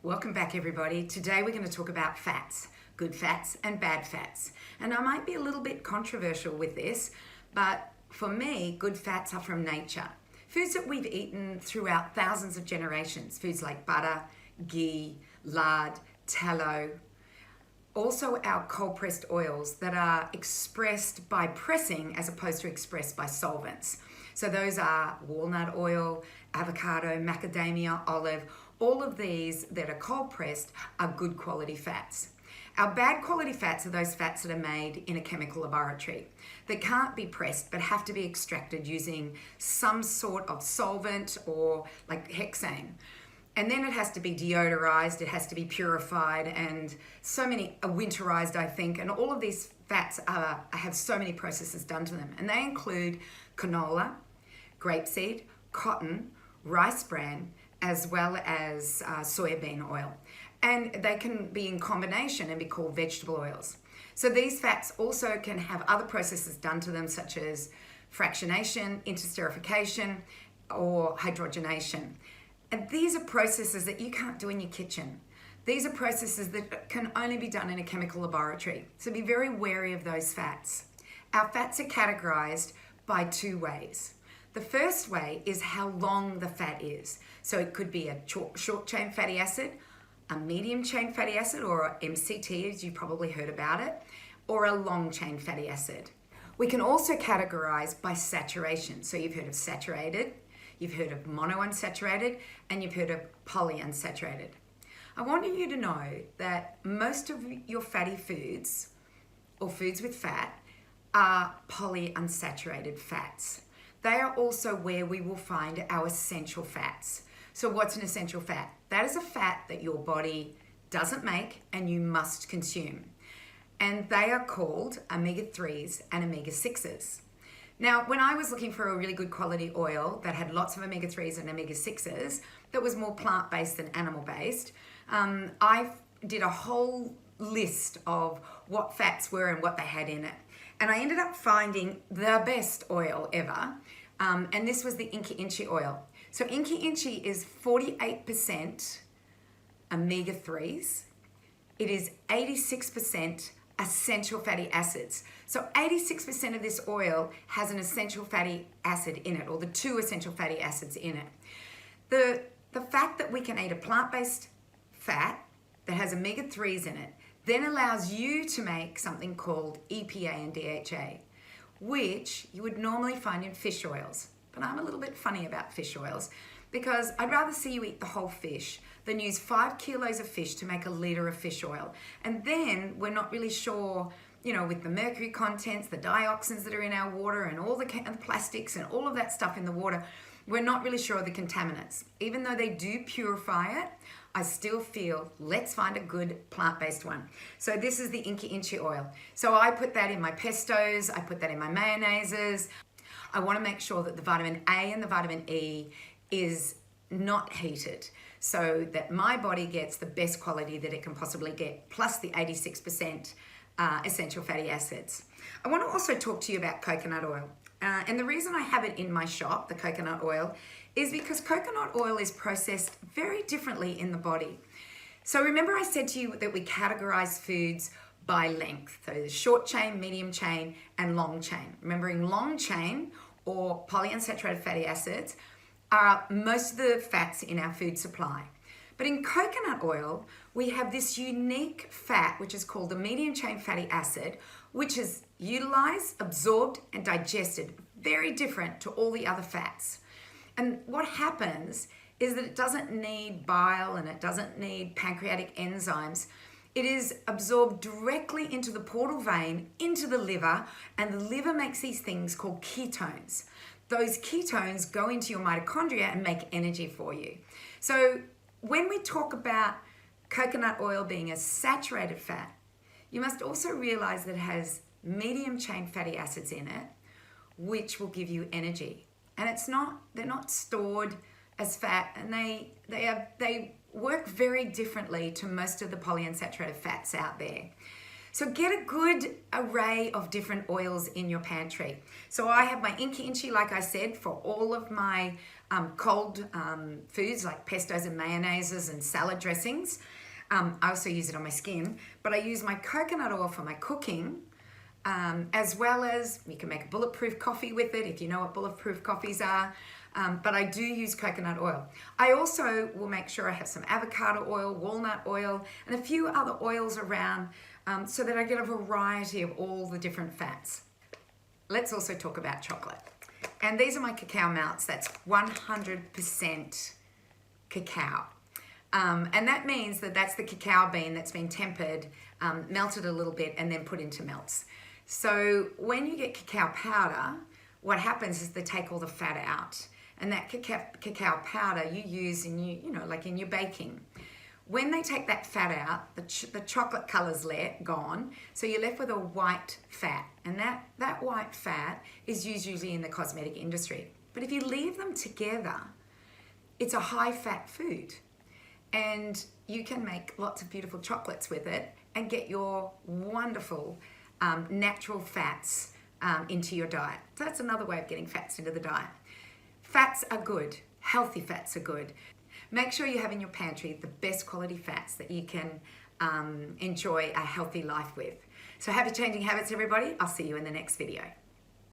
Welcome back, everybody. Today we're going to talk about fats, good fats and bad fats. And I might be a little bit controversial with this, but for me, good fats are from nature. Foods that we've eaten throughout thousands of generations, foods like butter, ghee, lard, tallow. Also our cold-pressed oils that are expressed by pressing as opposed to expressed by solvents. So those are walnut oil, avocado, macadamia, olive. All of these that are cold pressed are good quality fats. Our bad quality fats are those fats that are made in a chemical laboratory. They can't be pressed but have to be extracted using some sort of solvent or like hexane. And then it has to be deodorized, it has to be purified, and so many are winterized, I think. And all of these fats have so many processes done to them. And they include canola, grapeseed, cotton, rice bran, as well as soybean oil. And they can be in combination and be called vegetable oils. So these fats also can have other processes done to them, such as fractionation, interesterification, or hydrogenation. And these are processes that you can't do in your kitchen. These are processes that can only be done in a chemical laboratory. So be very wary of those fats. Our fats are categorized by two ways. The first way is how long the fat is. So it could be a short chain fatty acid, a medium chain fatty acid, or MCT, as you probably heard about it, or a long chain fatty acid. We can also categorize by saturation. So you've heard of saturated, you've heard of monounsaturated, and you've heard of polyunsaturated. I want you to know that most of your fatty foods, or foods with fat, are polyunsaturated fats. They are also where we will find our essential fats. So what's an essential fat? That is a fat that your body doesn't make and you must consume. And they are called omega-3s and omega-6s. Now, when I was looking for a really good quality oil that had lots of omega-3s and omega-6s, that was more plant-based than animal-based, I did a whole list of what fats were and what they had in it. And I ended up finding the best oil ever, and this was the Inchi Inchi oil. So Inchi Inchi is 48% omega-3s. It is 86% essential fatty acids. So 86% of this oil has an essential fatty acid in it, or the two essential fatty acids in it. The fact that we can eat a plant-based fat that has omega-3s in it then allows you to make something called EPA and DHA, which you would normally find in fish oils. But I'm a little bit funny about fish oils because I'd rather see you eat the whole fish than use 5 kilos of fish to make a liter of fish oil. And then we're not really sure, with the mercury contents, the dioxins that are in our water, and all the plastics and all of that stuff in the water, we're not really sure of the contaminants. Even though they do purify it, I still feel, let's find a good plant-based one. So this is the Inchi Inchi oil. So I put that in my pestos, I put that in my mayonnaises. I want to make sure that the vitamin A and the vitamin E is not heated so that my body gets the best quality that it can possibly get, plus the 86% essential fatty acids. I want to also talk to you about coconut oil. And the reason I have it in my shop, the coconut oil, is because coconut oil is processed very differently in the body. So remember I said to you that we categorize foods by length. So there's short chain, medium chain, and long chain. Remembering long chain or polyunsaturated fatty acids are most of the fats in our food supply. But in coconut oil, we have this unique fat, which is called the medium chain fatty acid, which is utilized, absorbed, and digested. Very different to all the other fats. And what happens is that it doesn't need bile and it doesn't need pancreatic enzymes. It is absorbed directly into the portal vein, into the liver, and the liver makes these things called ketones. Those ketones go into your mitochondria and make energy for you. So when we talk about coconut oil being a saturated fat, you must also realize that it has medium chain fatty acids in it, which will give you energy. And they're not stored as fat, and they work very differently to most of the polyunsaturated fats out there. So get a good array of different oils in your pantry. So I have my Inky Inchy, like I said, for all of my cold foods like pestos and mayonnaises and salad dressings. I also use it on my skin, but I use my coconut oil for my cooking, as well as you can make a bulletproof coffee with it if you know what bulletproof coffees are. But I do use coconut oil. I also will make sure I have some avocado oil, walnut oil, and a few other oils around so that I get a variety of all the different fats. Let's also talk about chocolate. And these are my cacao melts. That's 100% cacao. And that means that that's the cacao bean that's been tempered, melted a little bit, and then put into melts. So when you get cacao powder, what happens is they take all the fat out. And that cacao powder you use in like in your baking. When they take that fat out, the chocolate color's gone, so you're left with a white fat. And that white fat is used usually in the cosmetic industry. But if you leave them together, it's a high fat food. And you can make lots of beautiful chocolates with it and get your wonderful natural fats into your diet. So that's another way of getting fats into the diet. Fats are good. Healthy fats are good. Make sure you have in your pantry the best quality fats that you can enjoy a healthy life with. So happy changing habits, everybody. I'll see you in the next video.